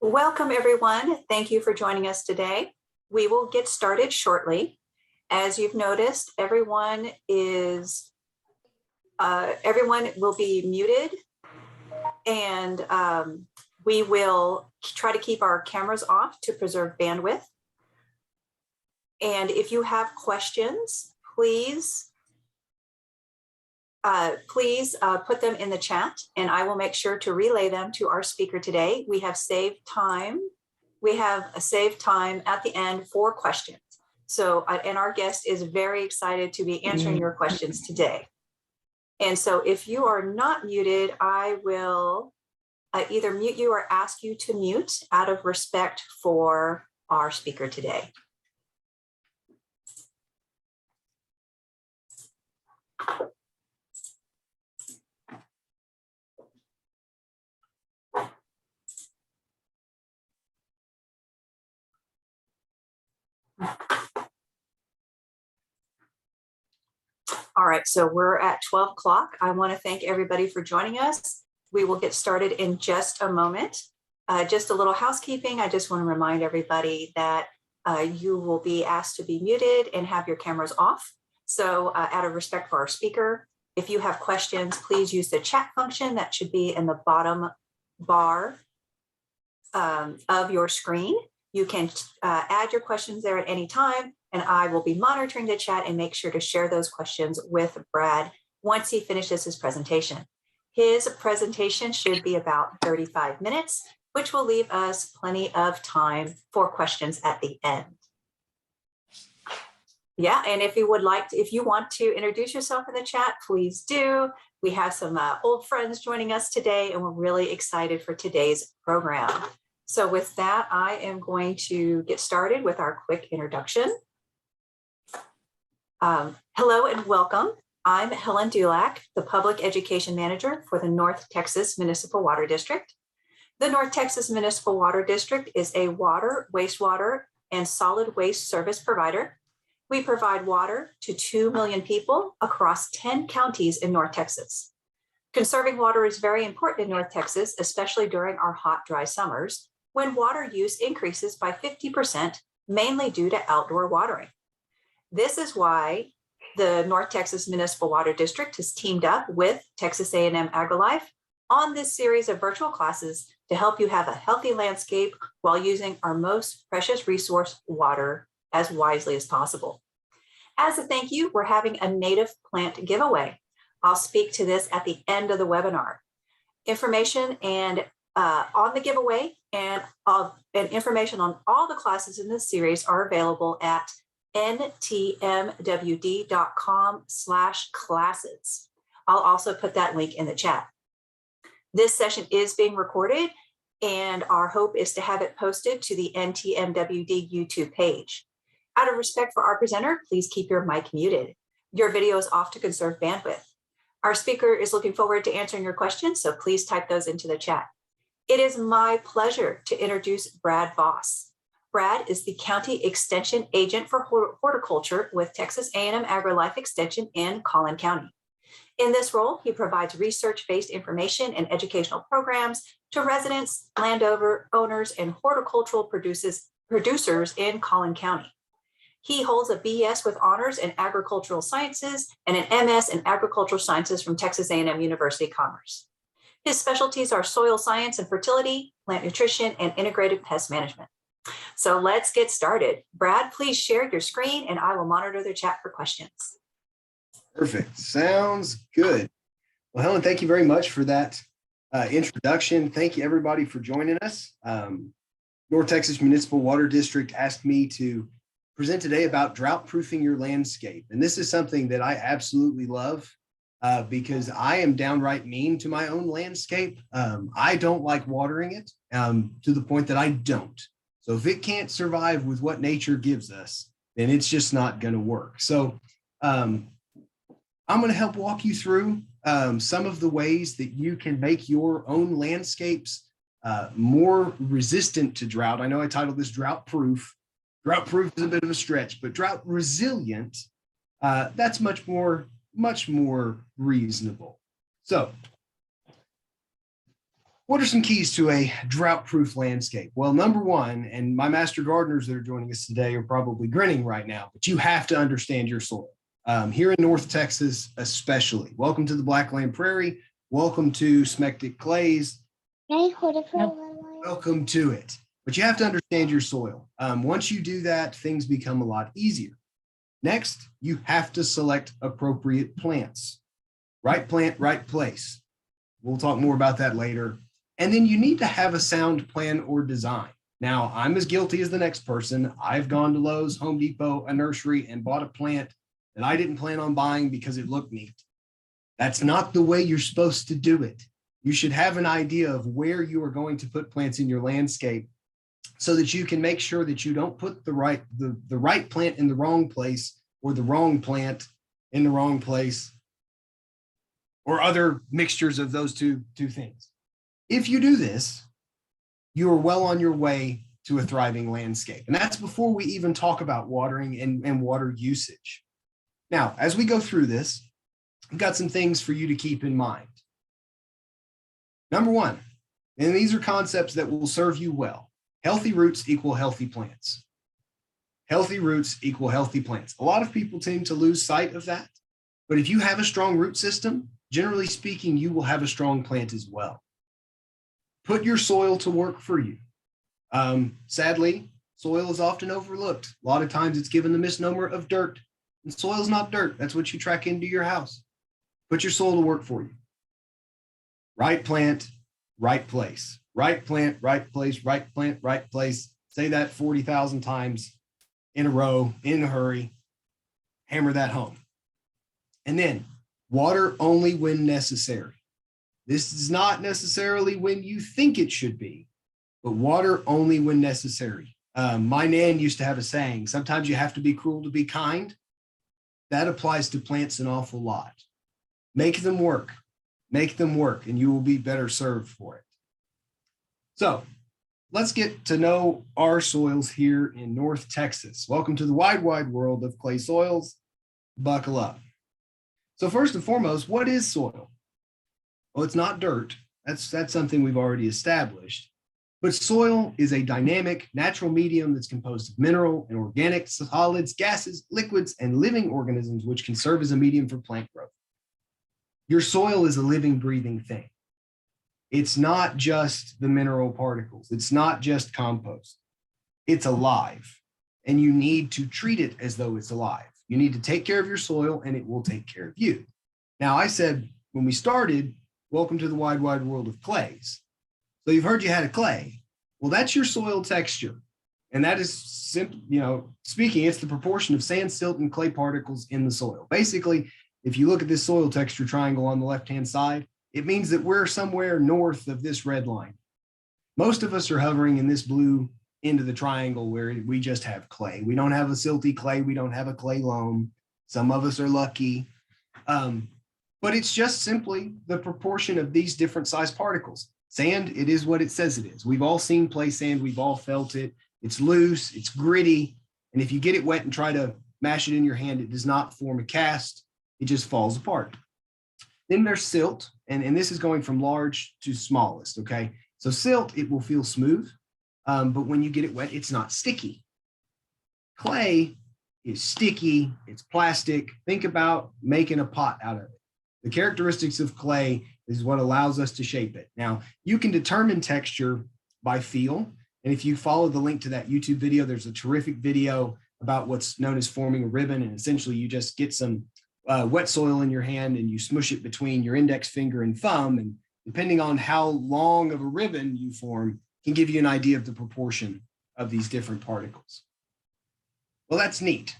Welcome, everyone. Thank you for joining us today. We will get started shortly. As you've noticed, everyone will be muted, and we will try to keep our cameras off to preserve bandwidth. And if you have questions, please put them in the chat, and I will make sure to relay them to our speaker today. We have saved time. We have a saved time at the end for questions. So, and our guest is very excited to be answering your questions today. And so if you are not muted, I will either mute you or ask you to mute out of respect for our speaker today. All right, so we're at 12 o'clock. I want to thank everybody for joining us. We will get started in just a moment. Just a little housekeeping. I just want to remind everybody that you will be asked to be muted and have your cameras off. So out of respect for our speaker, if you have questions, please use the chat function that should be in the bottom bar of your screen. You can add your questions there at any time, and I will be monitoring the chat and make sure to share those questions with Brad once he finishes his presentation. His presentation should be about 35 minutes, which will leave us plenty of time for questions at the end. Yeah, and if you would like to, if you want to introduce yourself in the chat, please do. We have some old friends joining us today, and we're really excited for today's program. So with that, I am going to get started with our quick introduction. Hello and welcome. I'm Helen Dulac, the Public Education Manager for the North Texas Municipal Water District. The North Texas Municipal Water District is a water, wastewater, and solid waste service provider. We provide water to 2 million people across 10 counties in North Texas. Conserving water is very important in North Texas, especially during our hot, dry summers, when water use increases by 50%, mainly due to outdoor watering. This is why the North Texas Municipal Water District has teamed up with Texas A&M AgriLife on this series of virtual classes to help you have a healthy landscape while using our most precious resource, water, as wisely as possible. As a thank you, we're having a native plant giveaway. I'll speak to this at the end of the webinar. Information and on the giveaway and information on all the classes in this series are available at ntmwd.com/classes. I'll also put that link in the chat. This session is being recorded, and our hope is to have it posted to the NTMWD YouTube page. Out of respect for our presenter, please keep your mic muted. Your video is off to conserve bandwidth. Our speaker is looking forward to answering your questions, so please type those into the chat. It is my pleasure to introduce Brad Voss. Brad is the County Extension Agent for Horticulture with Texas A&M AgriLife Extension in Collin County. In this role, he provides research-based information and educational programs to residents, owners, and horticultural producers in Collin County. He holds a BS with honors in agricultural sciences and an MS in agricultural sciences from Texas A&M University Commerce. His specialties are soil science and fertility, plant nutrition, and integrated pest management. So let's get started. Brad, please share your screen and I will monitor the chat for questions. Perfect. Sounds good. Well, Helen, thank you very much for that introduction. Thank you, everybody, for joining us. North Texas Municipal Water District asked me to present today about drought proofing your landscape. And this is something that I absolutely love because I am downright mean to my own landscape. I don't like watering it to the point that I don't. So if it can't survive with what nature gives us, then it's just not going to work. So I'm going to help walk you through some of the ways that you can make your own landscapes more resistant to drought. I know I titled this drought proof. Drought proof is a bit of a stretch, but drought resilient, that's much more reasonable. So What are some keys to a drought-proof landscape? Well, number one, and my master gardeners that are joining us today are probably grinning right now, but you have to understand your soil. Here in North Texas, especially. Welcome to the Blackland Prairie. Welcome to smectic clays. Welcome to it. But you have to understand your soil. Once you do that, things become a lot easier. Next, you have to select appropriate plants. Right plant, right place. We'll talk more about that later. And then you need to have a sound plan or design. Now, I'm as guilty as the next person. I've gone to Lowe's, Home Depot, a nursery, and bought a plant that I didn't plan on buying because it looked neat. That's not the way you're supposed to do it. You should have an idea of where you are going to put plants in your landscape so that you can make sure that you don't put the right plant in the wrong place or the wrong plant in the wrong place or other mixtures of those two things. If you do this, you are well on your way to a thriving landscape. And that's before we even talk about watering and water usage. Now, as we go through this, I've got some things for you to keep in mind. Number one, and these are concepts that will serve you well. Healthy roots equal healthy plants. Healthy roots equal healthy plants. A lot of people tend to lose sight of that. But if you have a strong root system, generally speaking, you will have a strong plant as well. Put your soil to work for you. Sadly, soil is often overlooked. A lot of times it's given the misnomer of dirt. And soil is not dirt. That's what you track into your house. Put your soil to work for you. Right plant, right place. Right plant, right place, right plant, right place. Say that 40,000 times in a row, in a hurry. Hammer that home. And then water only when necessary. This is not necessarily when you think it should be, but water only when necessary. My nan used to have a saying, sometimes you have to be cruel to be kind. That applies to plants an awful lot. Make them work, and you will be better served for it. So let's get to know our soils here in North Texas. Welcome to the wide, wide world of clay soils. Buckle up. So first and foremost, what is soil? Well, it's not dirt. That's something we've already established. But soil is a dynamic, natural medium that's composed of mineral and organic solids, gases, liquids, and living organisms, which can serve as a medium for plant growth. Your soil is a living, breathing thing. It's not just the mineral particles. It's not just compost. It's alive, and you need to treat it as though it's alive. You need to take care of your soil, and it will take care of you. Now, I said when we started, welcome to the wide, wide world of clays. So you've heard you had a clay. Well, that's your soil texture. And that is simply, speaking, it's the proportion of sand, silt, and clay particles in the soil. Basically, if you look at this soil texture triangle on the left-hand side, it means that we're somewhere north of this red line. Most of us are hovering in this blue end of the triangle where we just have clay. We don't have a silty clay. We don't have a clay loam. Some of us are lucky. But it's just simply the proportion of these different size particles. Sand, it is what it says it is. We've all seen play sand. We've all felt it. It's loose, it's gritty. And if you get it wet and try to mash it in your hand, it does not form a cast. It just falls apart. Then there's silt. And this is going from large to smallest, okay? So silt, it will feel smooth. But when you get it wet, it's not sticky. Clay is sticky. It's plastic. Think about making a pot out of it. The characteristics of clay is what allows us to shape it. Now, you can determine texture by feel. And if you follow the link to that YouTube video, there's a terrific video about what's known as forming a ribbon. And essentially, you just get some wet soil in your hand and you smush it between your index finger and thumb. And depending on how long of a ribbon you form, can give you an idea of the proportion of these different particles. Well, that's neat.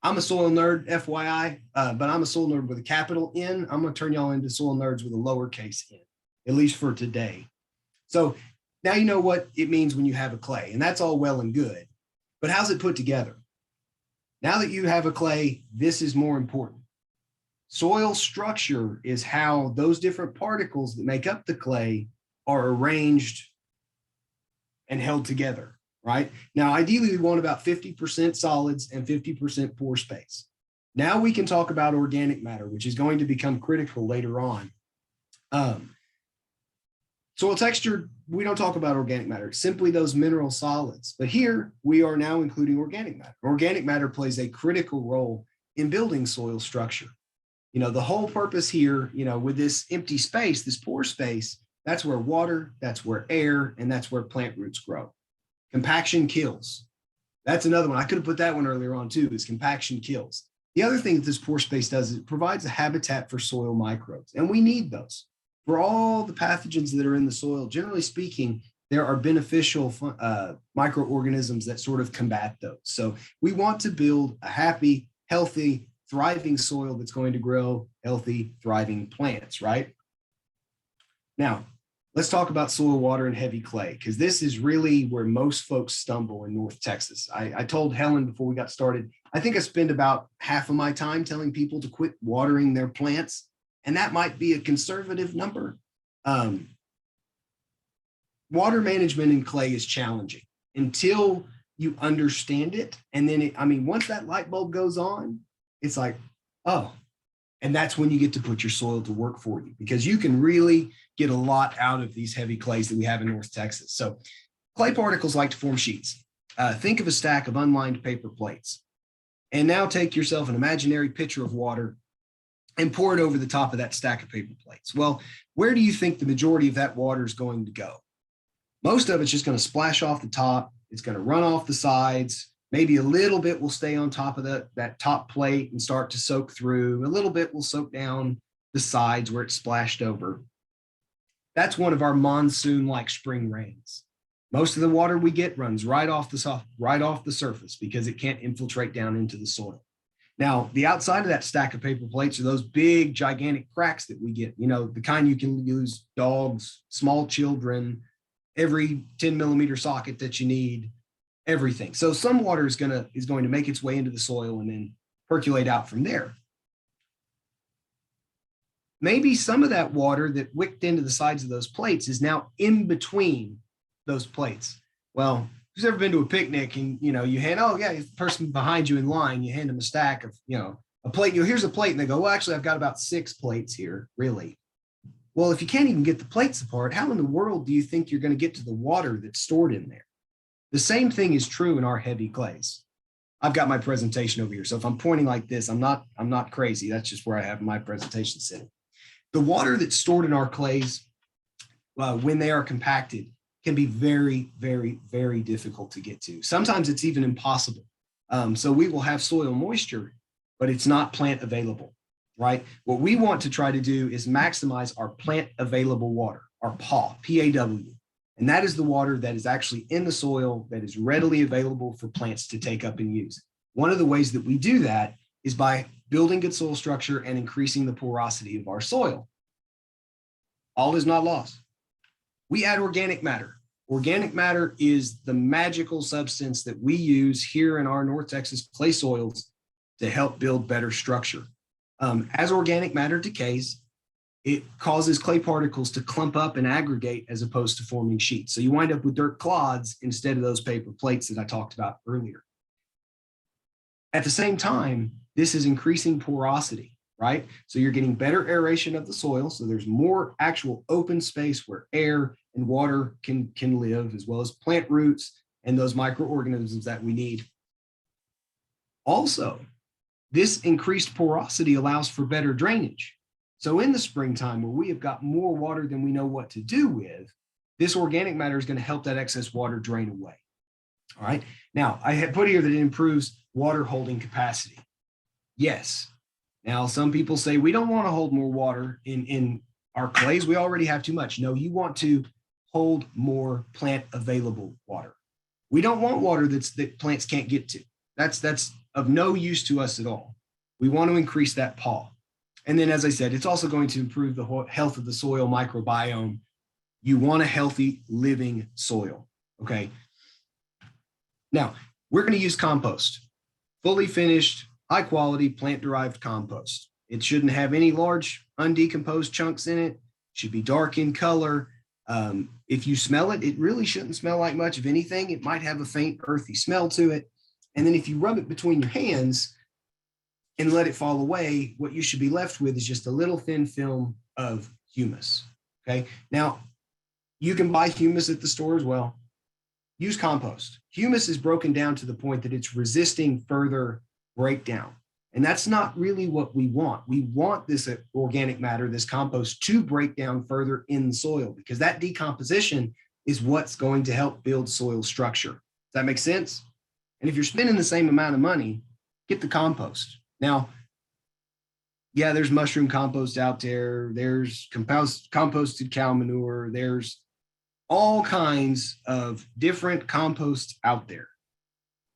I'm a soil nerd, FYI, but I'm a soil nerd with a capital N. I'm going to turn y'all into soil nerds with a lowercase n, at least for today. So now you know what it means when you have a clay, and that's all well and good. But how's it put together? Now that you have a clay, this is more important. Soil structure is how those different particles that make up the clay are arranged and held together. Right? Now, ideally, we want about 50% solids and 50% pore space. Now we can talk about organic matter, which is going to become critical later on. Soil texture, we don't talk about organic matter, it's simply those mineral solids. But here we are now including organic matter. Organic matter plays a critical role in building soil structure. The whole purpose here, with this empty space, this pore space, that's where water, that's where air, and that's where plant roots grow. Compaction kills. That's another one. I could have put that one earlier on too, is compaction kills. The other thing that this pore space does is it provides a habitat for soil microbes, and we need those. For all the pathogens that are in the soil, generally speaking, there are beneficial microorganisms that sort of combat those. So we want to build a happy, healthy, thriving soil that's going to grow healthy, thriving plants, right? Now, let's talk about soil, water, and heavy clay, because this is really where most folks stumble in North Texas. I told Helen before we got started, I think I spend about half of my time telling people to quit watering their plants, and that might be a conservative number. Water management in clay is challenging until you understand it. And then, once that light bulb goes on, it's like, oh, and that's when you get to put your soil to work for you, because you can really get a lot out of these heavy clays that we have in North Texas. So clay particles like to form sheets. Think of a stack of unlined paper plates. And now take yourself an imaginary pitcher of water and pour it over the top of that stack of paper plates. Well, where do you think the majority of that water is going to go? Most of it's just going to splash off the top. It's going to run off the sides. Maybe a little bit will stay on top of that top plate and start to soak through. A little bit will soak down the sides where it's splashed over. That's one of our monsoon-like spring rains. Most of the water we get runs right off the surface because it can't infiltrate down into the soil. Now, the outside of that stack of paper plates are those big, gigantic cracks that we get, the kind you can use dogs, small children, every 10 millimeter socket that you need, everything. So some water is going to make its way into the soil and then percolate out from there. Maybe some of that water that wicked into the sides of those plates is now in between those plates. Well, who's ever been to a picnic and, you hand, the person behind you in line, you hand them a stack of, a plate, here's a plate. And they go, well, actually, I've got about 6 plates here, really. Well, if you can't even get the plates apart, how in the world do you think you're going to get to the water that's stored in there? The same thing is true in our heavy clays. I've got my presentation over here. So if I'm pointing like this, I'm not crazy. That's just where I have my presentation sitting. The water that's stored in our clays, when they are compacted, can be very, very, very difficult to get to. Sometimes it's even impossible. So we will have soil moisture, but it's not plant available, right? What we want to try to do is maximize our plant available water, our PAW, P-A-W. And that is the water that is actually in the soil that is readily available for plants to take up and use. One of the ways that we do that is by building good soil structure and increasing the porosity of our soil. All is not lost. We add organic matter. Organic matter is the magical substance that we use here in our North Texas clay soils to help build better structure. As organic matter decays, it causes clay particles to clump up and aggregate as opposed to forming sheets. So you wind up with dirt clods instead of those paper plates that I talked about earlier. At the same time, this is increasing porosity, right? So you're getting better aeration of the soil. So there's more actual open space where air and water can live, as well as plant roots and those microorganisms that we need. Also, this increased porosity allows for better drainage. So in the springtime, where we have got more water than we know what to do with, this organic matter is going to help that excess water drain away. All right. Now, I have put here that it improves water holding capacity. Yes. Now, some people say we don't want to hold more water in our clays. We already have too much. No, you want to hold more plant available water. We don't want water that plants can't get to. That's of no use to us at all. We want to increase that PAW. And then, as I said, it's also going to improve the health of the soil microbiome. You want a healthy living soil, okay? Now, we're going to use compost, fully finished, high-quality plant-derived compost. It shouldn't have any large undecomposed chunks in it. It should be dark in color. If you smell it, it really shouldn't smell like much of anything. It might have a faint earthy smell to it. And then if you rub it between your hands and let it fall away, what you should be left with is just a little thin film of humus, okay? Now, You can buy humus at the store as well. Use compost. Humus is broken down to the point that it's resisting further breakdown. And that's not really what we want. We want this organic matter, this compost, to break down further in the soil, because that decomposition is what's going to help build soil structure. Does that make sense? And if you're spending the same amount of money, get the compost. Now, yeah, there's mushroom compost out there. There's composted cow manure. There's all kinds of different composts out there.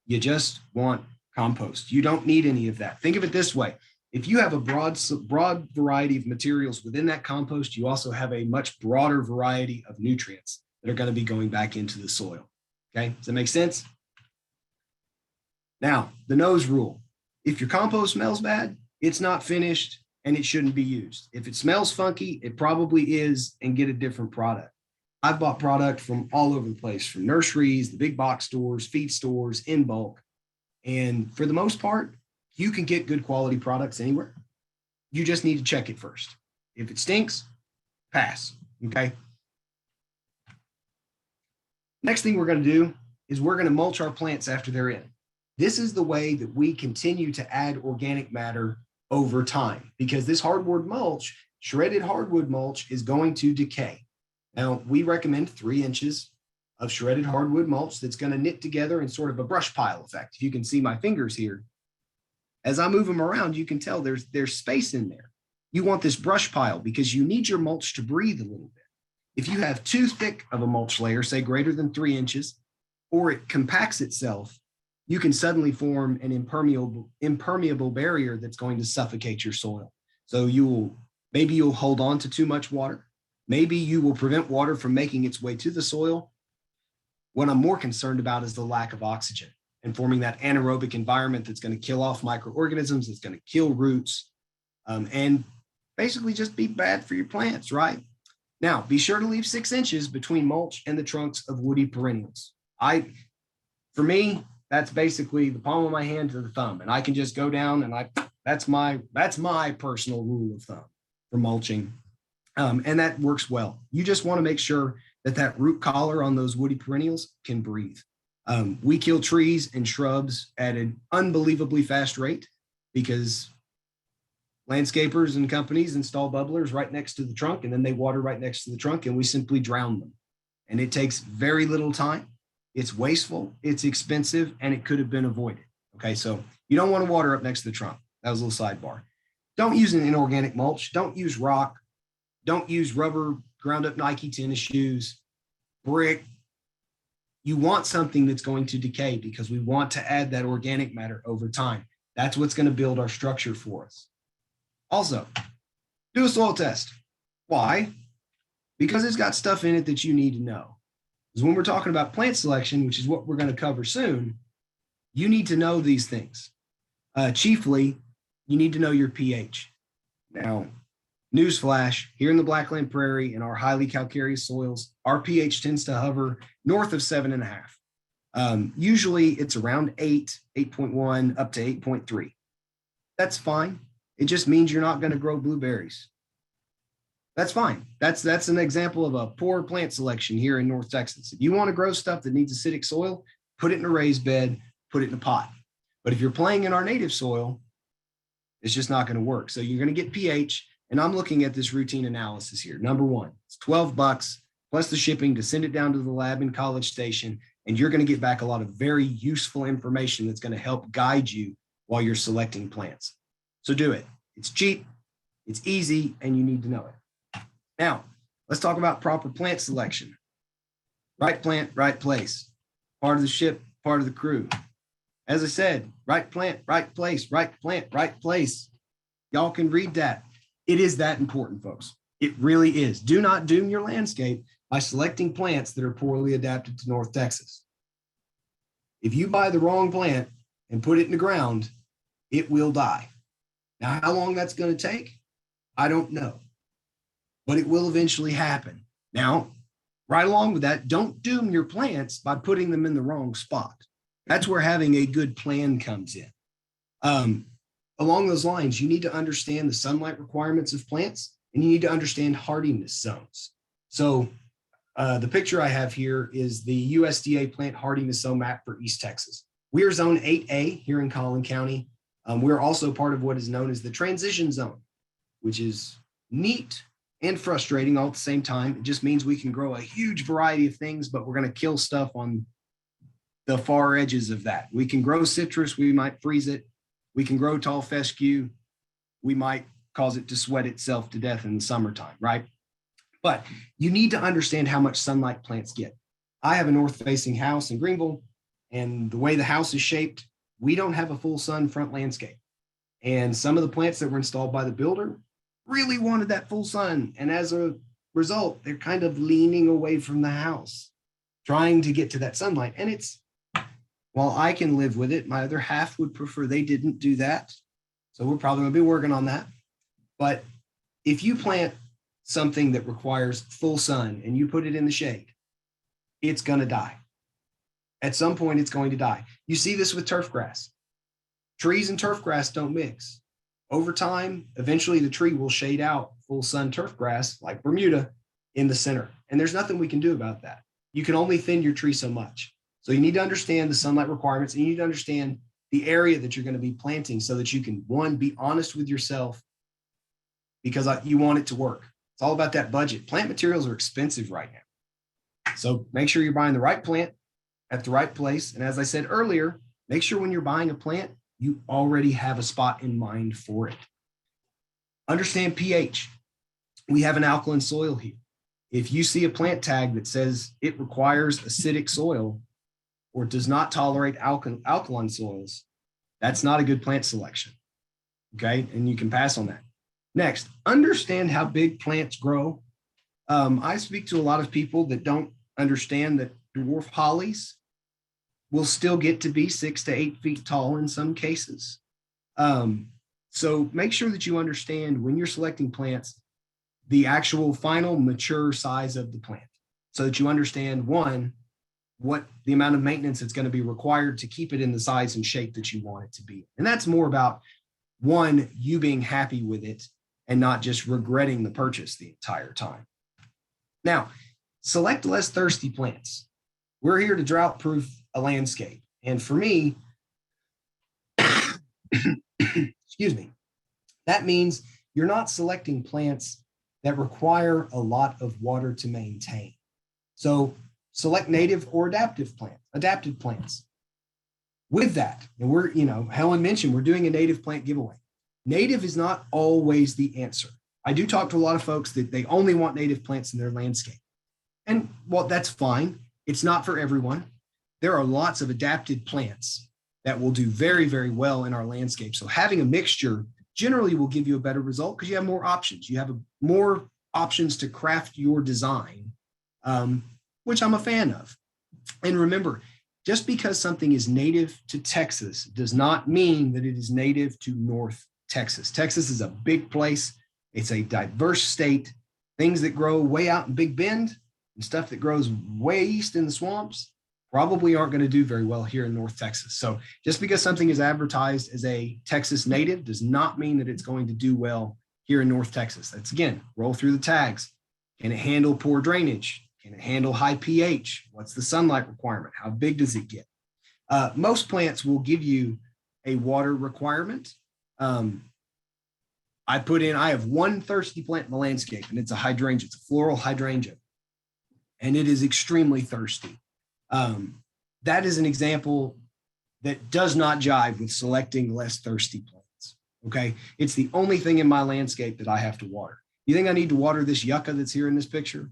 You just want compost. You don't need any of that. Think of it this way. If you have a broad variety of materials within that compost, you also have a much broader variety of nutrients that are going to be going back into the soil. Okay, does that make sense? Now, the nose rule. If your compost smells bad, it's not finished and it shouldn't be used. If it smells funky, it probably is, and get a different product. I've bought product from all over the place, from nurseries, the big box stores, feed stores, in bulk. And for the most part, you can get good quality products anywhere. You just need to check it first. If it stinks, pass, okay? Next thing we're going to do is we're going to mulch our plants after they're in. This is the way that we continue to add organic matter over time, because this hardwood mulch, shredded hardwood mulch, is going to decay. Now, we recommend 3 inches of shredded hardwood mulch that's going to knit together in sort of a brush pile effect. If you can see my fingers here, as I move them around, you can tell there's space in there. You want this brush pile because you need your mulch to breathe a little bit. If you have too thick of a mulch layer, say greater than 3 inches, or it compacts itself, you can suddenly form an impermeable barrier that's going to suffocate your soil. So maybe you'll hold on to too much water. Maybe you will prevent water from making its way to the soil. What I'm more concerned about is the lack of oxygen and forming that anaerobic environment that's going to kill off microorganisms, that's going to kill roots, and basically just be bad for your plants, right? Now, be sure to leave 6 inches between mulch and the trunks of woody perennials. For me, that's basically the palm of my hand to the thumb, and I can just go down and that's my personal rule of thumb for mulching. And that works well. You just want to make sure that root collar on those woody perennials can breathe. We kill trees and shrubs at an unbelievably fast rate because landscapers and companies install bubblers right next to the trunk, and then they water right next to the trunk, and we simply drown them. And it takes very little time. It's wasteful, it's expensive, and it could have been avoided. Okay, so you don't want to water up next to the trunk. That was a little sidebar. Don't use an inorganic mulch. Don't use rock. Don't use rubber, ground up Nike tennis shoes, brick. You want something that's going to decay because we want to add that organic matter over time. That's what's going to build our structure for us. Also, do a soil test. Why? Because it's got stuff in it that you need to know. Because when we're talking about plant selection, which is what we're going to cover soon, you need to know these things. Chiefly, you need to know your pH. Now, newsflash, here in the Blackland Prairie, in our highly calcareous soils, our pH tends to hover north of 7.5. Usually it's around 8, 8.1, up to 8.3. That's fine. It just means you're not going to grow blueberries. That's fine. That's an example of a poor plant selection here in North Texas. If you want to grow stuff that needs acidic soil, put it in a raised bed, put it in a pot. But if you're playing in our native soil, it's just not going to work. So you're going to get pH. And I'm looking at this routine analysis here. Number one, it's $12 plus the shipping to send it down to the lab in College Station. And you're going to get back a lot of very useful information that's going to help guide you while you're selecting plants. So do it. It's cheap, it's easy, and you need to know it. Now, let's talk about proper plant selection. Right plant, right place. Part of the ship, part of the crew. As I said, right plant, right place, right plant, right place. Y'all can read that. It is that important, folks. It really is. Do not doom your landscape by selecting plants that are poorly adapted to North Texas. If you buy the wrong plant and put it in the ground, it will die. Now, how long that's going to take, I don't know, but it will eventually happen. Now, right along with that, don't doom your plants by putting them in the wrong spot. That's where having a good plan comes in. Along those lines, you need to understand the sunlight requirements of plants, and you need to understand hardiness zones. So The picture I have here is the USDA plant hardiness zone map for East Texas. We are zone 8A here in Collin County. We're also part of what is known as the transition zone, which is neat and frustrating all at the same time. It just means we can grow a huge variety of things, but we're going to kill stuff on the far edges of that. We can grow citrus, we might freeze it. We can grow tall fescue, we might cause it to sweat itself to death in the summertime, right? But you need to understand how much sunlight plants get. I have a north-facing house in Greenville, and the way the house is shaped, we don't have a full sun front landscape. And some of the plants that were installed by the builder really wanted that full sun. And as a result, they're kind of leaning away from the house, trying to get to that sunlight. And it's, while I can live with it, my other half would prefer they didn't do that. So we're probably going to be working on that. But if you plant something that requires full sun and you put it in the shade, it's going to die. At some point, it's going to die. You see this with turf grass. Trees and turf grass don't mix. Over time, eventually the tree will shade out full sun turf grass like Bermuda in the center. And there's nothing we can do about that. You can only thin your tree so much. So you need to understand the sunlight requirements, and you need to understand the area that you're going to be planting so that you can, one, be honest with yourself because you want it to work. It's all about that budget. Plant materials are expensive right now. So make sure you're buying the right plant at the right place. And as I said earlier, make sure when you're buying a plant, you already have a spot in mind for it. Understand pH. We have an alkaline soil here. If you see a plant tag that says it requires acidic soil or does not tolerate alkaline soils, that's not a good plant selection. Okay, and you can pass on that. Next, understand how big plants grow. I speak to a lot of people that don't understand that dwarf hollies will still get to be 6 to 8 feet tall in some cases. So make sure that you understand when you're selecting plants, the actual final mature size of the plant so that you understand, one, what the amount of maintenance that's going to be required to keep it in the size and shape that you want it to be. And that's more about, one, you being happy with it and not just regretting the purchase the entire time. Now, select less thirsty plants. We're here to drought proof a landscape. And for me, excuse me, that means you're not selecting plants that require a lot of water to maintain. So select native or adapted plants. With that, and we're, Helen mentioned we're doing a native plant giveaway. Native is not always the answer. I do talk to a lot of folks that they only want native plants in their landscape. And well, that's fine. It's not for everyone. There are lots of adapted plants that will do very, very well in our landscape. So having a mixture generally will give you a better result because you have more options. You have more options to craft your design, which I'm a fan of. And remember, just because something is native to Texas does not mean that it is native to North Texas. Texas is a big place. It's a diverse state. Things that grow way out in Big Bend and stuff that grows way east in the swamps probably aren't going to do very well here in North Texas. So just because something is advertised as a Texas native does not mean that it's going to do well here in North Texas. That's, again, roll through the tags. Can it handle poor drainage? Can it handle high pH? What's the sunlight requirement? How big does it get? Most plants will give you a water requirement. I have one thirsty plant in the landscape, and it's a hydrangea. It's a floral hydrangea, and it is extremely thirsty. That is an example that does not jive with selecting less thirsty plants. Okay. It's the only thing in my landscape that I have to water. You think I need to water this yucca that's here in this picture?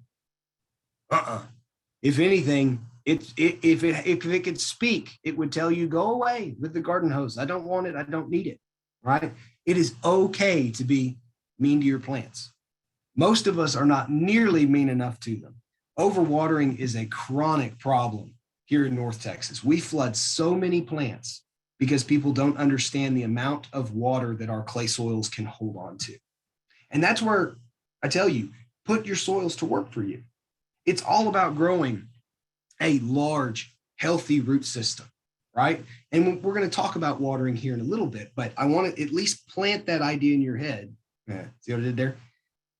If anything, if it could speak, it would tell you, go away with the garden hose. I don't want it. I don't need it. Right. It is okay to be mean to your plants. Most of us are not nearly mean enough to them. Overwatering is a chronic problem here in North Texas. We flood so many plants because people don't understand the amount of water that our clay soils can hold on to. And that's where I tell you, put your soils to work for you. It's all about growing a large, healthy root system, right? And we're going to talk about watering here in a little bit, but I want to at least plant that idea in your head. See what I did there?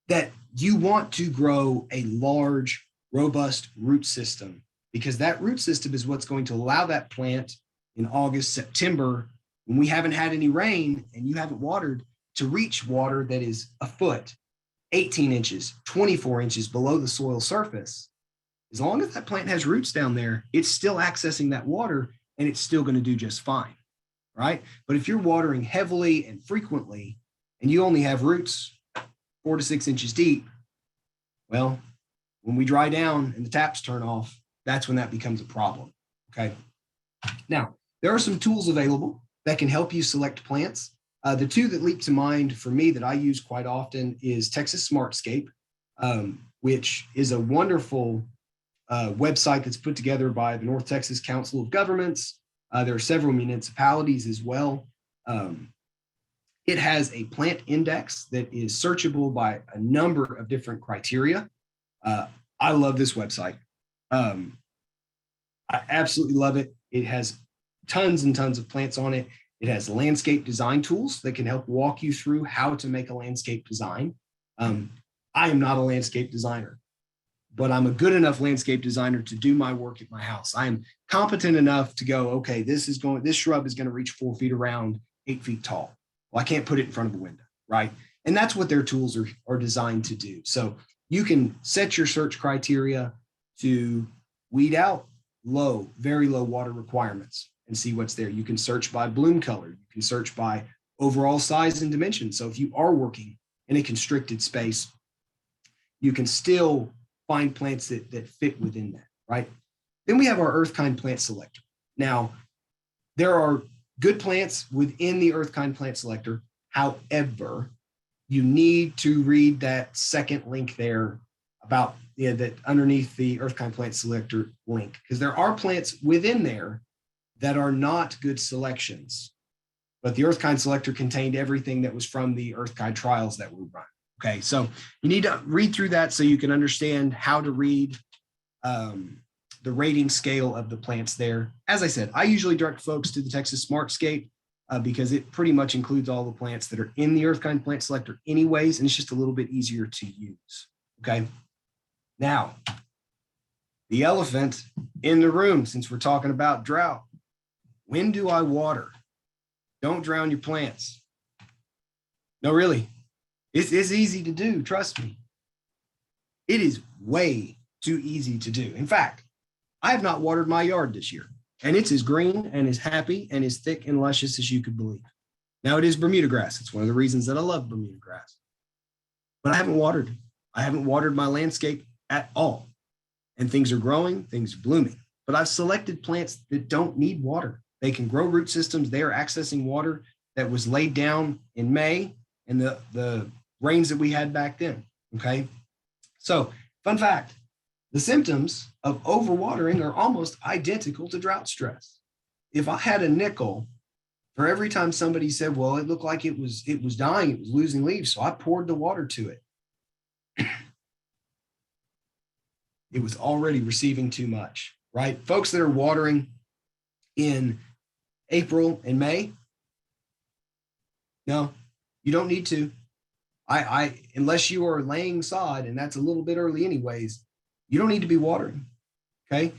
That you want to grow a large, robust root system, because that root system is what's going to allow that plant in August, September, when we haven't had any rain and you haven't watered, to reach water that is a foot, 18 inches, 24 inches below the soil surface. As long as that plant has roots down there, it's still accessing that water and it's still going to do just fine, right? But if you're watering heavily and frequently and you only have roots 4 to 6 inches deep, well, when we dry down and the taps turn off, that's when that becomes a problem, okay? Now, there are some tools available that can help you select plants. The two that leap to mind for me that I use quite often is Texas Smartscape, which is a wonderful website that's put together by the North Texas Council of Governments. There are several municipalities as well. It has a plant index that is searchable by a number of different criteria. I love this website. I absolutely love it. It has tons and tons of plants on it. It has landscape design tools that can help walk you through how to make a landscape design. I am not a landscape designer, but I'm a good enough landscape designer to do my work at my house. I am competent enough to go, okay, this shrub is going to reach 4 feet around, 8 feet tall. Well, I can't put it in front of a window, right? And that's what their tools are designed to do. So you can set your search criteria to weed out low, very low water requirements and see what's there. You can search by bloom color. You can search by overall size and dimension. So if you are working in a constricted space, you can still find plants that fit within that, right? Then we have our Earth-Kind Plant Selector. Now, there are good plants within the Earth-Kind Plant Selector. However, you need to read that second link there about that underneath the Earth-Kind Plant Selector link, because there are plants within there that are not good selections, but the Earth-Kind Selector contained everything that was from the Earth-Kind trials that were run. Okay, so you need to read through that so you can understand how to read the rating scale of the plants there. As I said, I usually direct folks to the Texas Smartscape because it pretty much includes all the plants that are in the Earth-Kind Plant Selector anyways, and it's just a little bit easier to use, okay? Now, the elephant in the room, since we're talking about drought, when do I water? Don't drown your plants. No, really. It's easy to do, trust me. It is way too easy to do. In fact, I have not watered my yard this year, and it's as green and as happy and as thick and luscious as you could believe. Now, it is Bermuda grass. It's one of the reasons that I love Bermuda grass. But I haven't watered. I haven't watered my landscape at all. And things are growing, things are blooming. But I've selected plants that don't need water. They can grow root systems. They are accessing water that was laid down in May and the rains that we had back then, okay? So, fun fact, the symptoms of overwatering are almost identical to drought stress. If I had a nickel for every time somebody said, well, it looked like it was dying, it was losing leaves, so I poured the water to it. It was already receiving too much, right? Folks that are watering in April and May, no, you don't need to. Unless you are laying sod, and that's a little bit early anyways, you don't need to be watering, okay?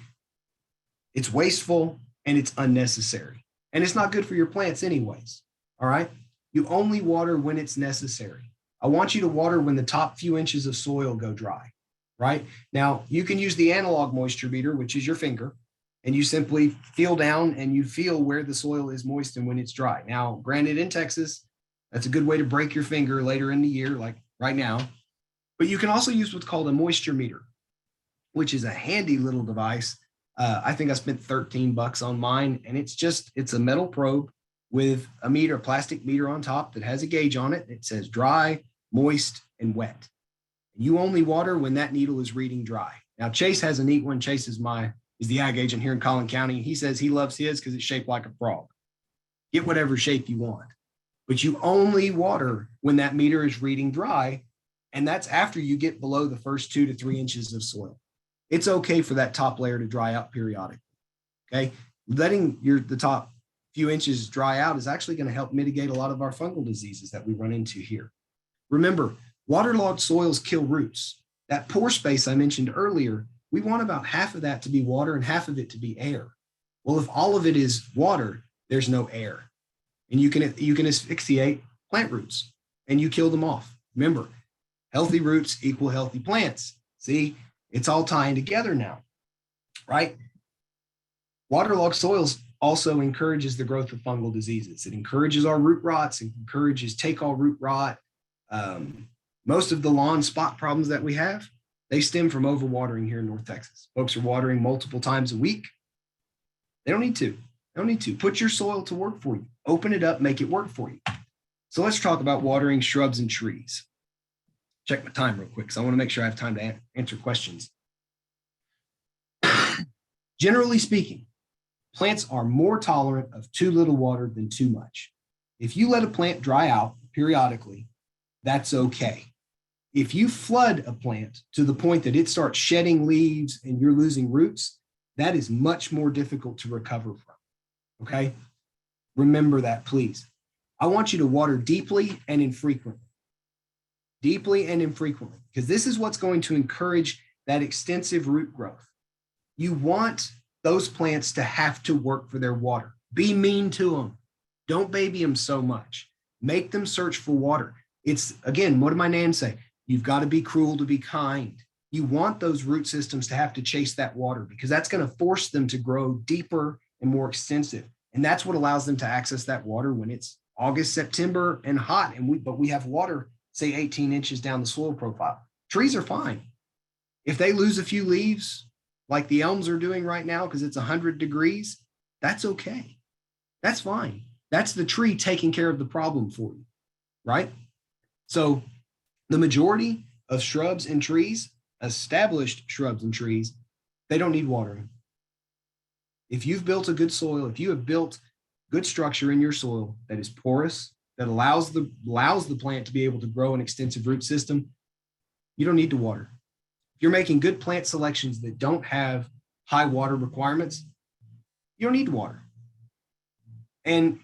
It's wasteful and it's unnecessary. And it's not good for your plants anyways, all right? You only water when it's necessary. I want you to water when the top few inches of soil go dry, right? Now, you can use the analog moisture meter, which is your finger, and you simply feel down and you feel where the soil is moist and when it's dry. Now, granted, in Texas, that's a good way to break your finger later in the year, like right now. But you can also use what's called a moisture meter, which is a handy little device. I think I spent $13 on mine, and it's a metal probe with a meter, a plastic meter on top that has a gauge on it. It says dry, moist, and wet. You only water when that needle is reading dry. Now, Chase has a neat one. Chase is the ag agent here in Collin County. He says he loves his because it's shaped like a frog. Get whatever shape you want. But you only water when that meter is reading dry, and that's after you get below the first 2 to 3 inches of soil. It's okay for that top layer to dry out periodically, okay? Letting the top few inches dry out is actually going to help mitigate a lot of our fungal diseases that we run into here. Remember, waterlogged soils kill roots. That pore space I mentioned earlier, we want about half of that to be water and half of it to be air. Well, if all of it is water, there's no air. And you can asphyxiate plant roots and you kill them off. Remember, healthy roots equal healthy plants. See, it's all tying together now, right? Waterlogged soils also encourages the growth of fungal diseases. It encourages our root rots, it encourages take-all root rot. Most of the lawn spot problems that we have, they stem from overwatering here in North Texas. Folks are watering multiple times a week. They don't need to. They don't need to. Put your soil to work for you. Open it up, make it work for you. So let's talk about watering shrubs and trees. Check my time real quick, because I want to make sure I have time to answer questions. Generally speaking, plants are more tolerant of too little water than too much. If you let a plant dry out periodically, that's okay. If you flood a plant to the point that it starts shedding leaves and you're losing roots, that is much more difficult to recover from, okay? Remember that, please. I want you to water deeply and infrequently. Deeply and infrequently, because this is what's going to encourage that extensive root growth. You want those plants to have to work for their water. Be mean to them. Don't baby them so much. Make them search for water. It's, again, what did my nan say? You've got to be cruel to be kind. You want those root systems to have to chase that water because that's going to force them to grow deeper and more extensive. And that's what allows them to access that water when it's August, September, and hot. But we have water, say 18 inches down the soil profile. Trees are fine. If they lose a few leaves, like the elms are doing right now because it's 100 degrees, that's okay. That's fine. That's the tree taking care of the problem for you, right? So the majority of shrubs and trees, established shrubs and trees, they don't need watering. If you've built a good soil, if you have built good structure in your soil that is porous, that allows the plant to be able to grow an extensive root system, you don't need to water. If you're making good plant selections that don't have high water requirements, you don't need to water. And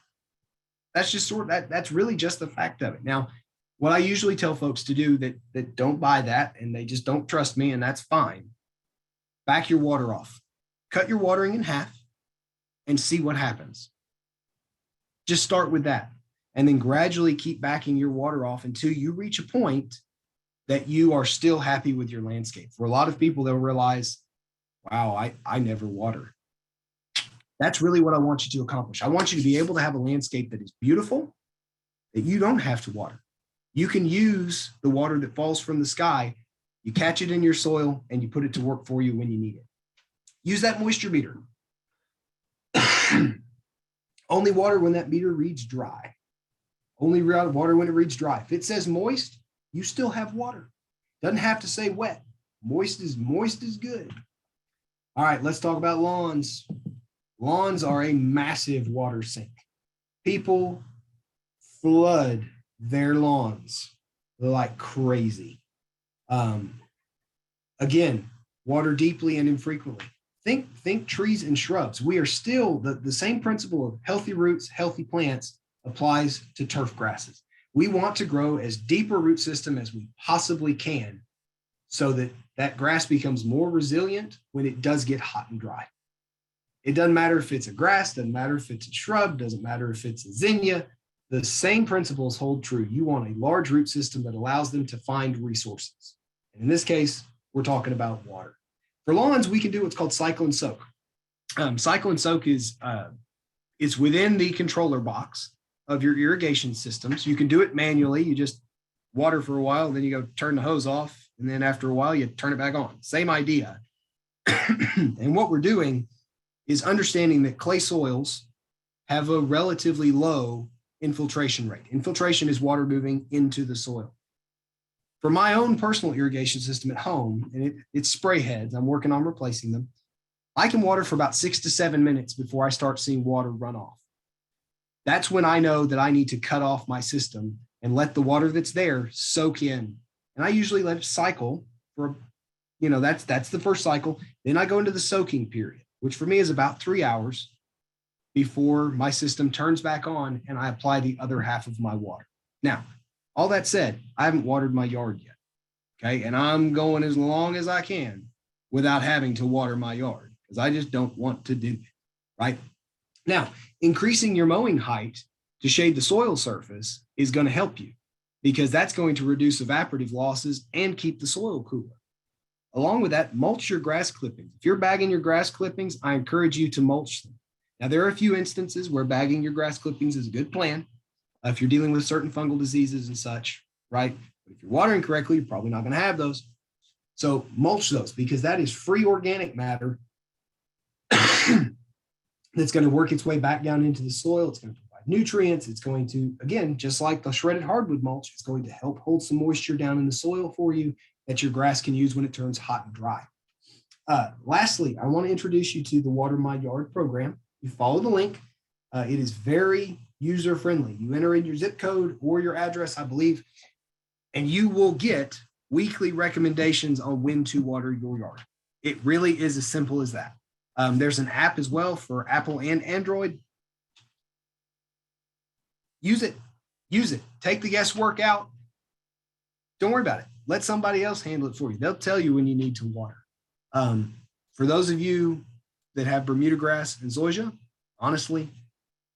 that's just that's really just the fact of it. Now, what I usually tell folks to do that don't buy that and they just don't trust me, and that's fine, back your water off. Cut your watering in half and see what happens. Just start with that. And then gradually keep backing your water off until you reach a point that you are still happy with your landscape. For a lot of people, they'll realize, wow, I never water. That's really what I want you to accomplish. I want you to be able to have a landscape that is beautiful, that you don't have to water. You can use the water that falls from the sky, you catch it in your soil, and you put it to work for you when you need it. Use that moisture meter. Only water when that meter reads dry. Only water when it reads dry. If it says moist, you still have water. Doesn't have to say wet. Moist is good. All right, let's talk about lawns. Lawns are a massive water sink. People flood their lawns like crazy. Again, water deeply and infrequently. Think trees and shrubs. We are still, the same principle of healthy roots, healthy plants applies to turf grasses. We want to grow as deep a root system as we possibly can so that that grass becomes more resilient when it does get hot and dry. It doesn't matter if it's a grass, doesn't matter if it's a shrub, doesn't matter if it's a zinnia. The same principles hold true. You want a large root system that allows them to find resources. And in this case, we're talking about water. For lawns, we can do what's called cycle and soak. Cycle and soak is it's within the controller box of your irrigation systems. You can do it manually. You just water for a while, then you go turn the hose off, and then after a while, you turn it back on. Same idea. And what we're doing is understanding that clay soils have a relatively low infiltration rate. Infiltration is water moving into the soil. For my own personal irrigation system at home, and it's spray heads, I'm working on replacing them, I can water for about 6 to 7 minutes before I start seeing water run off. That's when I know that I need to cut off my system and let the water that's there soak in. And I usually let it cycle for, that's the first cycle. Then I go into the soaking period, which for me is about 3 hours before my system turns back on and I apply the other half of my water. Now, all that said, I haven't watered my yard yet, okay? And I'm going as long as I can without having to water my yard, because I just don't want to do it, right? Now, increasing your mowing height to shade the soil surface is going to help you, because that's going to reduce evaporative losses and keep the soil cooler. Along with that, mulch your grass clippings. If you're bagging your grass clippings, I encourage you to mulch them. Now, there are a few instances where bagging your grass clippings is a good plan if you're dealing with certain fungal diseases and such, right? But if you're watering correctly, you're probably not going to have those. So mulch those, because that is free organic matter that's going to work its way back down into the soil. It's going to provide nutrients. It's going to, again, just like the shredded hardwood mulch, it's going to help hold some moisture down in the soil for you that your grass can use when it turns hot and dry. Lastly, I want to introduce you to the WaterMyYard program. You follow the link. It is very user-friendly. You enter in your zip code or your address, I believe, and you will get weekly recommendations on when to water your yard. It really is as simple as that. There's an app as well for Apple and Android. Use it. Use it. Take the guesswork out. Don't worry about it. Let somebody else handle it for you. They'll tell you when you need to water. For those of you that have Bermuda grass and zoysia, honestly,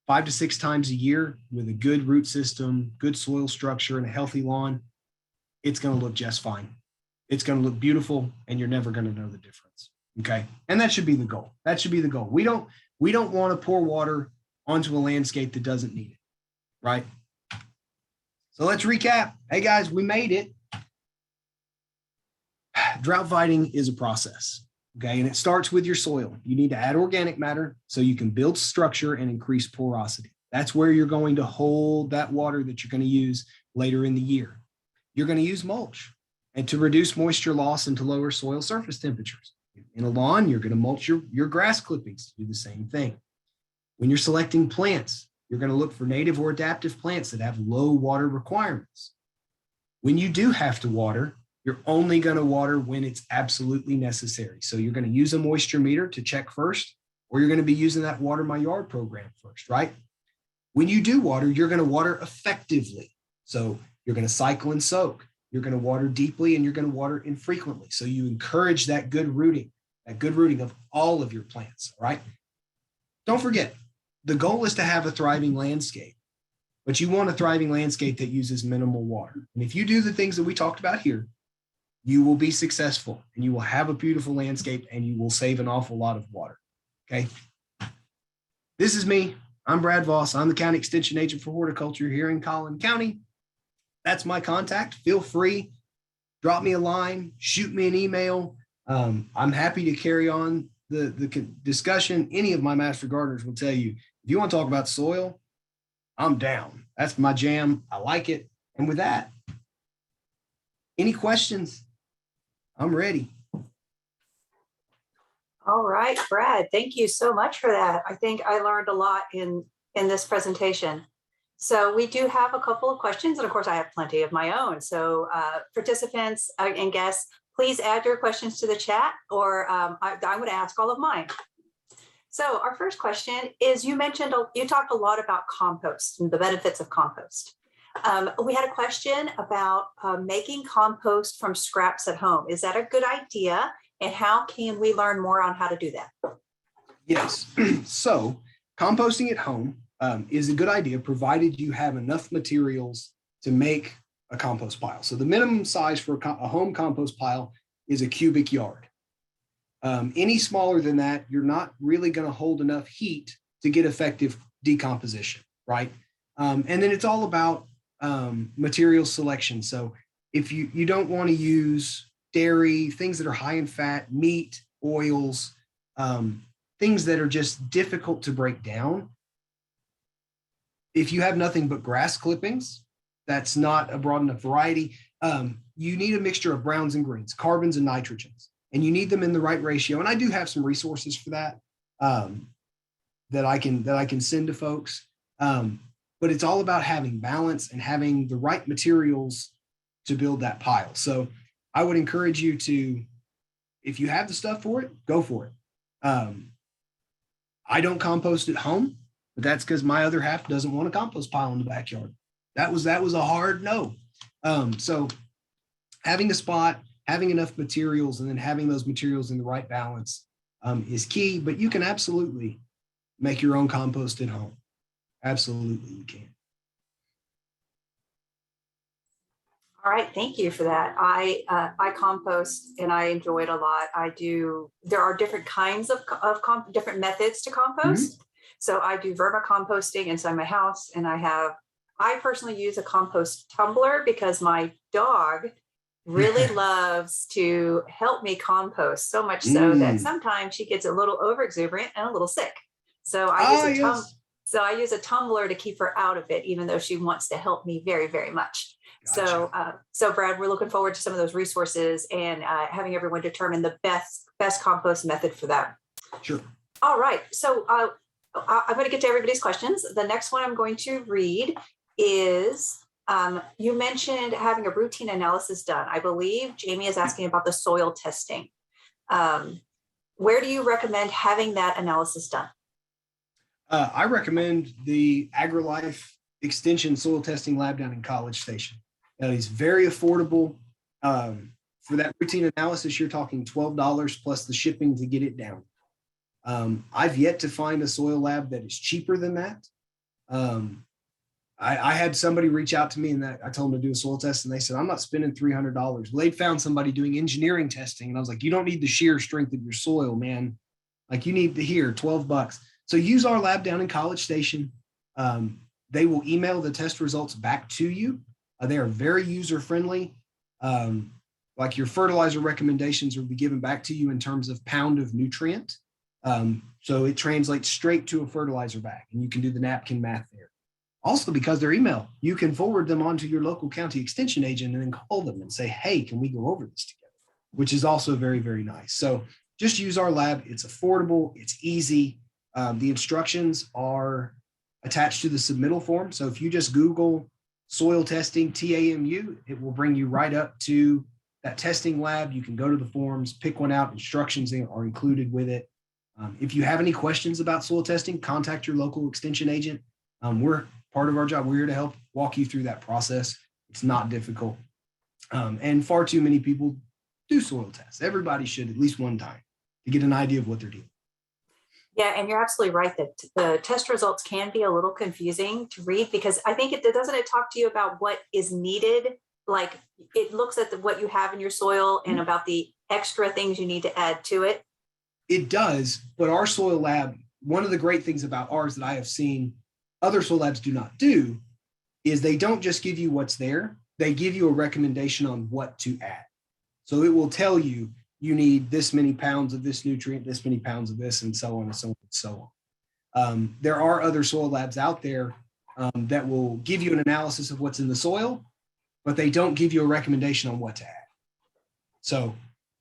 5 to 6 times a year with a good root system, good soil structure, and a healthy lawn, it's going to look just fine. It's going to look beautiful, and you're never going to know the difference. Okay. And that should be the goal. That should be the goal. We don't want to pour water onto a landscape that doesn't need it. Right. So let's recap. Hey guys, we made it. Drought fighting is a process. Okay. And it starts with your soil. You need to add organic matter so you can build structure and increase porosity. That's where you're going to hold that water that you're going to use later in the year. You're going to use mulch and to reduce moisture loss and to lower soil surface temperatures. In a lawn, you're going to mulch your grass clippings to do the same thing. When you're selecting plants, you're going to look for native or adaptive plants that have low water requirements. When you do have to water, you're only going to water when it's absolutely necessary. So you're going to use a moisture meter to check first, or you're going to be using that WaterMyYard program first, right? When you do water, you're going to water effectively. So you're going to cycle and soak. You're going to water deeply, and you're going to water infrequently. So you encourage that good rooting of all of your plants, all right? Don't forget, the goal is to have a thriving landscape, but you want a thriving landscape that uses minimal water. And if you do the things that we talked about here, you will be successful and you will have a beautiful landscape and you will save an awful lot of water. Okay. This is me. I'm Brad Voss. I'm the County Extension Agent for Horticulture here in Collin County. That's my contact. Feel free. Drop me a line, shoot me an email. I'm happy to carry on the discussion. Any of my master gardeners will tell you, if you want to talk about soil, I'm down. That's my jam. I like it. And with that, any questions? I'm ready. All right, Brad, thank you so much for that. I think I learned a lot in this presentation. So we do have a couple of questions, and of course I have plenty of my own. So participants and guests, please add your questions to the chat, or I'm going to ask all of mine. So our first question is, you talked a lot about compost and the benefits of compost. We had a question about making compost from scraps at home. Is that a good idea? And how can we learn more on how to do that? Yes. So composting at home is a good idea, provided you have enough materials to make a compost pile. So the minimum size for a home compost pile is a cubic yard. Any smaller than that, you're not really going to hold enough heat to get effective decomposition, right? And then it's all about material selection. So if you don't want to use dairy, things that are high in fat, meat, oils, things that are just difficult to break down. If you have nothing but grass clippings, that's not a broad enough variety. You need a mixture of browns and greens, carbons and nitrogens, and you need them in the right ratio. And I do have some resources for that that I can send to folks. But it's all about having balance and having the right materials to build that pile. So I would encourage you to, if you have the stuff for it, go for it. I don't compost at home, but that's because my other half doesn't want a compost pile in the backyard. That was a hard no. So having a spot having enough materials and then having those materials in the right balance is key, but you can absolutely make your own compost at home. Absolutely, you can. All right, thank you for that. I compost and I enjoy it a lot. I do. There are different kinds of different methods to compost. So I do vermicomposting inside my house, and I personally use a compost tumbler because my dog really loves to help me compost, so much so that sometimes she gets a little overexuberant and a little sick. So I use a tumbler to keep her out of it, even though she wants to help me very, very much. Gotcha. So Brad, we're looking forward to some of those resources and having everyone determine the best compost method for them. Sure. All right. So I'm going to get to everybody's questions. The next one I'm going to read is, you mentioned having a routine analysis done. I believe Jamie is asking about the soil testing. Where do you recommend having that analysis done? I recommend the AgriLife Extension Soil Testing Lab down in College Station. Now, it's very affordable. For that routine analysis, you're talking $12 plus the shipping to get it down. I've yet to find a soil lab that is cheaper than that. I had somebody reach out to me and I told them to do a soil test and they said, I'm not spending $300. Well, they'd found somebody doing engineering testing. And I was like, you don't need the shear strength of your soil, man. Like you need to hear $12. So use our lab down in College Station. They will email the test results back to you. They are very user-friendly. Like your fertilizer recommendations will be given back to you in terms of pound of nutrient. So it translates straight to a fertilizer bag and you can do the napkin math there. Also, because they're email, you can forward them on to your local county extension agent and then call them and say, hey, can we go over this together? Which is also very, very nice. So just use our lab. It's affordable. It's easy. The instructions are attached to the submittal form. So if you just Google soil testing TAMU, it will bring you right up to that testing lab. You can go to the forms, pick one out. Instructions are included with it. If you have any questions about soil testing, contact your local extension agent. We're part of our job. We're here to help walk you through that process. It's not difficult. And far too many people do soil tests. Everybody should at least one time to get an idea of what they're doing. Yeah, and you're absolutely right that the test results can be a little confusing to read because I think doesn't it talk to you about what is needed? Like it looks at what you have in your soil and about the extra things you need to add to it. It does, but our soil lab, one of the great things about ours that I have seen other soil labs do not do is they don't just give you what's there. They give you a recommendation on what to add. So it will tell you, you need this many pounds of this nutrient, this many pounds of this, and so on and so on and so on. There are other soil labs out there that will give you an analysis of what's in the soil, but they don't give you a recommendation on what to add. So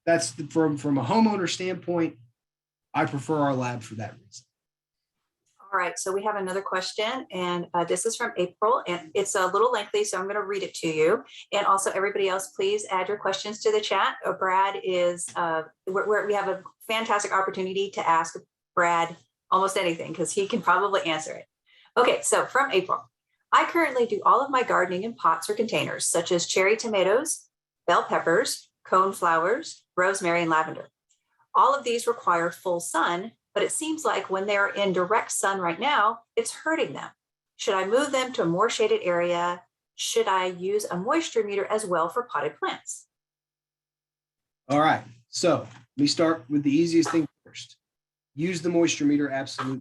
that's from a homeowner standpoint, I prefer our lab for that reason. All right, so we have another question, and this is from April, and it's a little lengthy, so I'm going to read it to you. And also, everybody else, please add your questions to the chat. Brad is, we have a fantastic opportunity to ask Brad almost anything because he can probably answer it. Okay, so from April, I currently do all of my gardening in pots or containers, such as cherry tomatoes, bell peppers, cone flowers, rosemary, and lavender. All of these require full sun, but it seems like when they're in direct sun right now, it's hurting them. Should I move them to a more shaded area? Should I use a moisture meter as well for potted plants? All right, so let me start with the easiest thing first. Use the moisture meter, absolutely,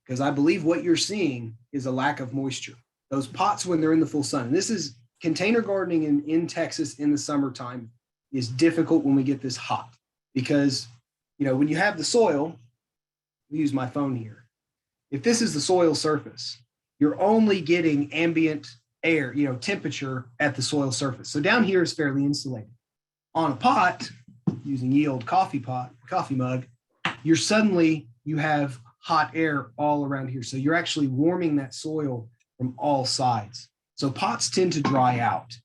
because I believe what you're seeing is a lack of moisture. Those pots when they're in the full sun, and this is container gardening in Texas in the summertime is difficult when we get this hot because, when you have the soil, use my phone here. If this is the soil surface, you're only getting ambient air, temperature at the soil surface. So down here is fairly insulated. On a pot, using ye old coffee mug, you have hot air all around here. So you're actually warming that soil from all sides. So pots tend to dry out.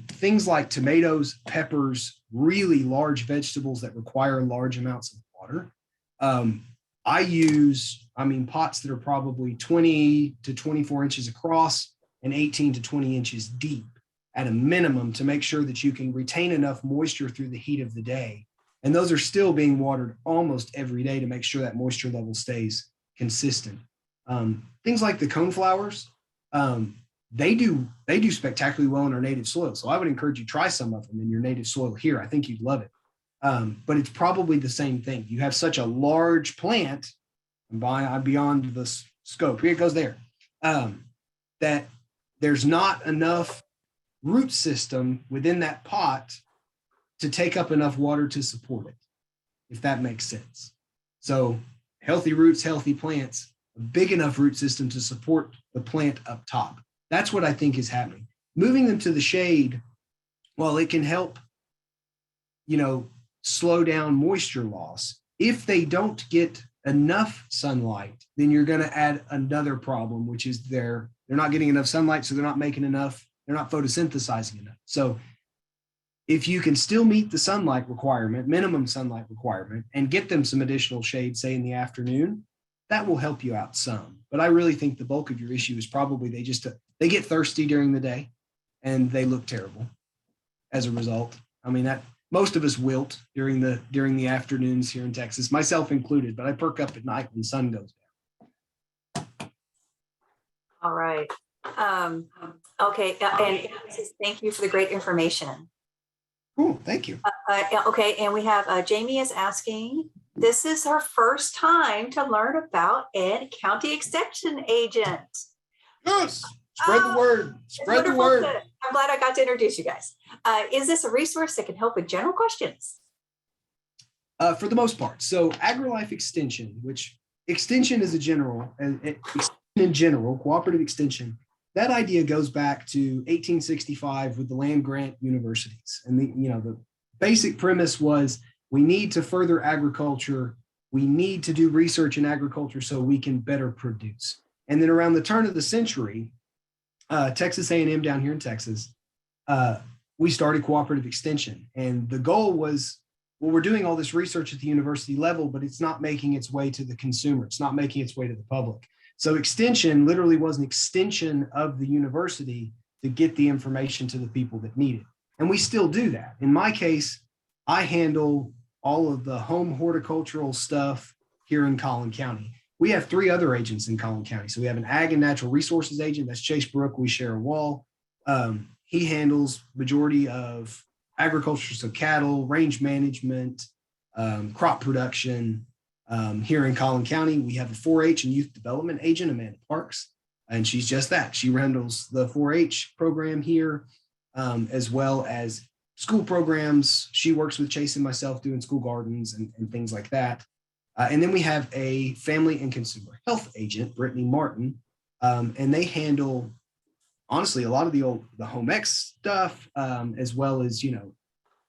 Things like tomatoes, peppers, really large vegetables that require large amounts of water. I use pots that are probably 20 to 24 inches across and 18 to 20 inches deep at a minimum to make sure that you can retain enough moisture through the heat of the day. And those are still being watered almost every day to make sure that moisture level stays consistent. Things like the coneflowers, they do spectacularly well in our native soil. So I would encourage you to try some of them in your native soil here. I think you'd love it. But it's probably the same thing. You have such a large plant, beyond the scope, here it goes there, that there's not enough root system within that pot to take up enough water to support it, if that makes sense. So healthy roots, healthy plants, a big enough root system to support the plant up top. That's what I think is happening. Moving them to the shade, while it can help, slow down moisture loss, if they don't get enough sunlight, then you're going to add another problem, which is they're not getting enough sunlight, so they're not making enough, they're not photosynthesizing enough. So if you can still meet the sunlight requirement, minimum sunlight requirement, and get them some additional shade, say in the afternoon, that will help you out some. But I really think the bulk of your issue is probably they get thirsty during the day and they look terrible as a result. I mean, that most of us wilt during the afternoons here in Texas, myself included, but I perk up at night when the sun goes down. All right. Okay. And thank you for the great information. Cool. Thank you. Okay. And we have Jamie is asking, this is her first time to learn about a county extension agent. Yes. Spread the word. Spread the word. I'm glad I got to introduce you guys. Is this a resource that can help with general questions? For the most part. So AgriLife Extension, which extension is in general, cooperative extension, that idea goes back to 1865 with the land grant universities. And the basic premise was we need to further agriculture. We need to do research in agriculture so we can better produce. And then around the turn of the century, Texas A&M down here in Texas, we started cooperative extension. And the goal was, well, we're doing all this research at the university level, but it's not making its way to the consumer. It's not making its way to the public. So extension literally was an extension of the university to get the information to the people that need it. And we still do that. In my case, I handle all of the home horticultural stuff here in Collin County. We have 3 other agents in Collin County. So we have an ag and natural resources agent. That's Chase Brook. We share a wall. He handles majority of agriculture, so cattle, range management, crop production. Here in Collin County, we have a 4-H and youth development agent, Amanda Parks, and she's just that. She handles the 4-H program here, as well as school programs. She works with Chase and myself doing school gardens and things like that. And then we have a family and consumer health agent, Brittany Martin, and they handle, honestly, a lot of the home ec stuff, as well as,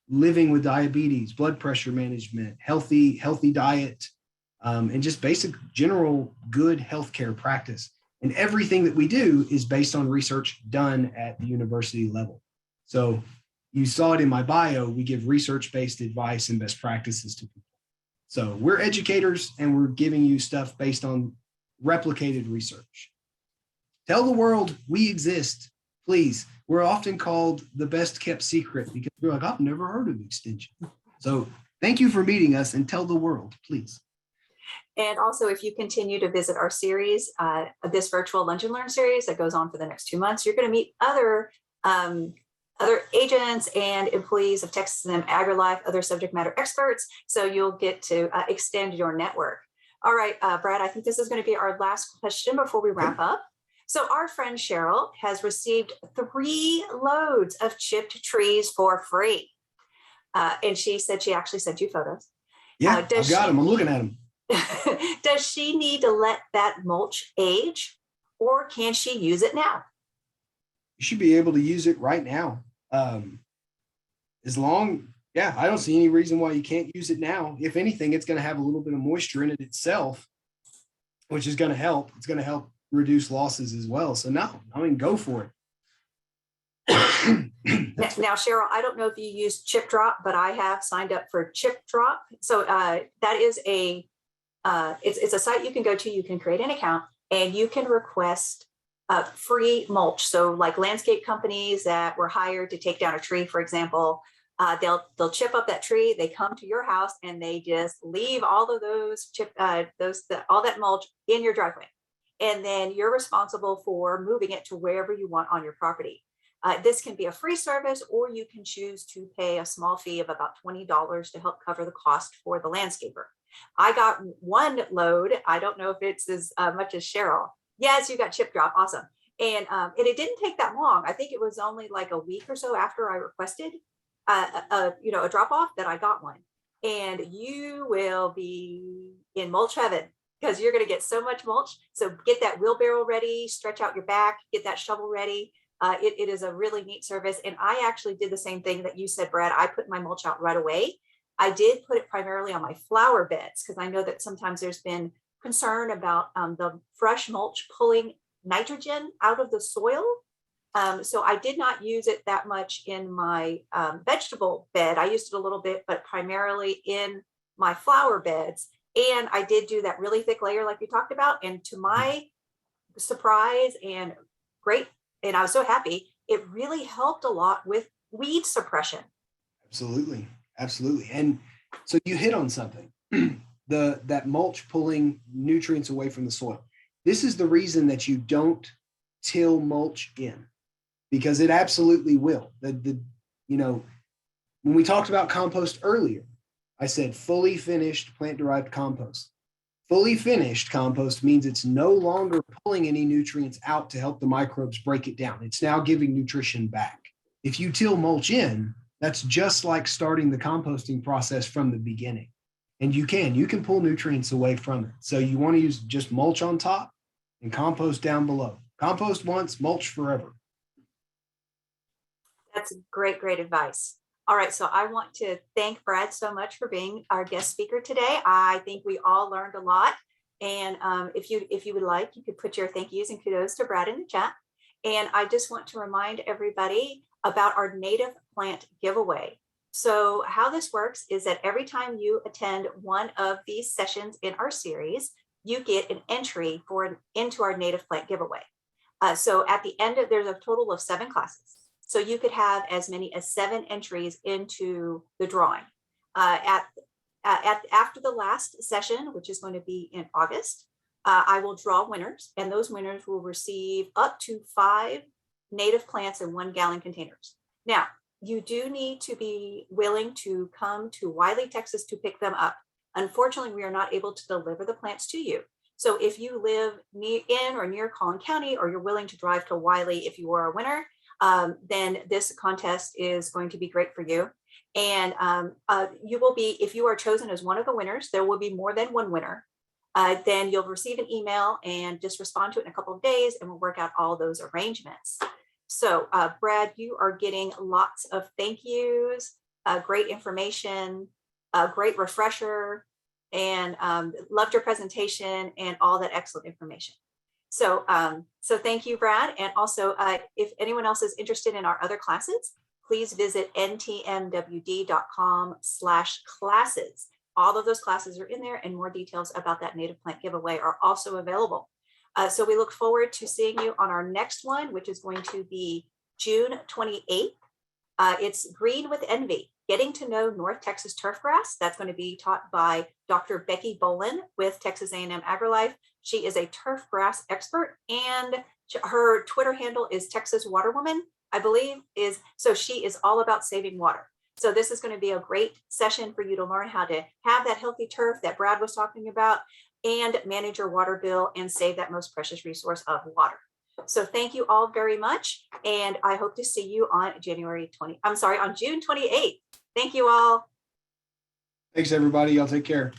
living with diabetes, blood pressure management, healthy diet, and just basic general good healthcare practice. And everything that we do is based on research done at the university level. So you saw it in my bio, we give research-based advice and best practices to people. So we're educators and we're giving you stuff based on replicated research. Tell the world we exist, please. We're often called the best kept secret because we're like, I've never heard of extension. So thank you for meeting us and tell the world, please. And also, if you continue to visit our series, this virtual Lunch and Learn series that goes on for the next 2 months, you're going to meet other agents and employees of Texas A&M AgriLife, other subject matter experts. So you'll get to extend your network. All right, Brad, I think this is going to be our last question before we wrap up. So our friend Cheryl has received 3 loads of chipped trees for free. And she said she actually sent you photos. Yeah, I've got them. I'm looking at them. Does she need to let that mulch age, or can she use it now? You should be able to use it right now. I don't see any reason why you can't use it now. If anything, it's going to have a little bit of moisture in it itself, which is going to help. It's going to help reduce losses as well. So no, go for it. Now, Cheryl, I don't know if you use Chip Drop, but I have signed up for Chip Drop. So that is it's a site you can go to. You can create an account and you can request free mulch. So like landscape companies that were hired to take down a tree, for example, they'll chip up that tree. They come to your house and they just leave all of those all that mulch in your driveway, and then you're responsible for moving it to wherever you want on your property. This can be a free service, or you can choose to pay a small fee of about $20 to help cover the cost for the landscaper. I got one load. I don't know if it's as much as Cheryl. Yes, you got chip drop. Awesome. And it didn't take that long. I think it was only like a week or so after I requested a drop off that I got one. And you will be in mulch heaven, because you're going to get so much mulch. So get that wheelbarrow ready, stretch out your back, get that shovel ready. It is a really neat service. And I actually did the same thing that you said, Brad. I put my mulch out right away. I did put it primarily on my flower beds, because I know that sometimes there's been concern about the fresh mulch pulling nitrogen out of the soil. So I did not use it that much in my vegetable bed. I used it a little bit, but primarily in my flower beds. And I did do that really thick layer like you talked about. And to my surprise and great, and I was so happy, it really helped a lot with weed suppression. Absolutely. Absolutely. And so you hit on something, that mulch pulling nutrients away from the soil. This is the reason that you don't till mulch in, because it absolutely will. When we talked about compost earlier, I said fully finished plant-derived compost. Fully finished compost means it's no longer pulling any nutrients out to help the microbes break it down. It's now giving nutrition back. If you till mulch in, that's just like starting the composting process from the beginning. And you can pull nutrients away from it. So you want to use just mulch on top and compost down below. Compost once, mulch forever. That's great, great advice. All right, so I want to thank Brad so much for being our guest speaker today. I think we all learned a lot. And if you would like, you could put your thank yous and kudos to Brad in the chat. And I just want to remind everybody about our native plant giveaway. So how this works is that every time you attend one of these sessions in our series, you get an entry into our native plant giveaway. So at the end there's a total of 7 classes. So you could have as many as 7 entries into the drawing. After the last session, which is going to be in August, I will draw winners, and those winners will receive up to 5 native plants in 1-gallon containers. Now, you do need to be willing to come to Wiley, Texas to pick them up. Unfortunately, we are not able to deliver the plants to you. So if you live in or near Collin County, or you're willing to drive to Wiley if you are a winner, then this contest is going to be great for you. And you will be, if you are chosen as one of the winners, there will be more than one winner. Then you'll receive an email and just respond to it in a couple of days, and we'll work out all those arrangements. So Brad, you are getting lots of thank yous, great information, a great refresher, and loved your presentation and all that excellent information. So thank you, Brad. And also, if anyone else is interested in our other classes, please visit ntmwd.com/classes. All of those classes are in there, and more details about that native plant giveaway are also available. So we look forward to seeing you on our next one, which is going to be June 28th. It's Green with Envy, Getting to Know North Texas Turfgrass. That's going to be taught by Dr. Becky Bolin with Texas A&M AgriLife. She is a turfgrass expert, and her Twitter handle is Texas Waterwoman, I believe. So she is all about saving water. So this is going to be a great session for you to learn how to have that healthy turf that Brad was talking about, and manage your water bill and save that most precious resource of water. So thank you all very much. And I hope to see you on June 28th. Thank you all. Thanks, everybody. Y'all take care.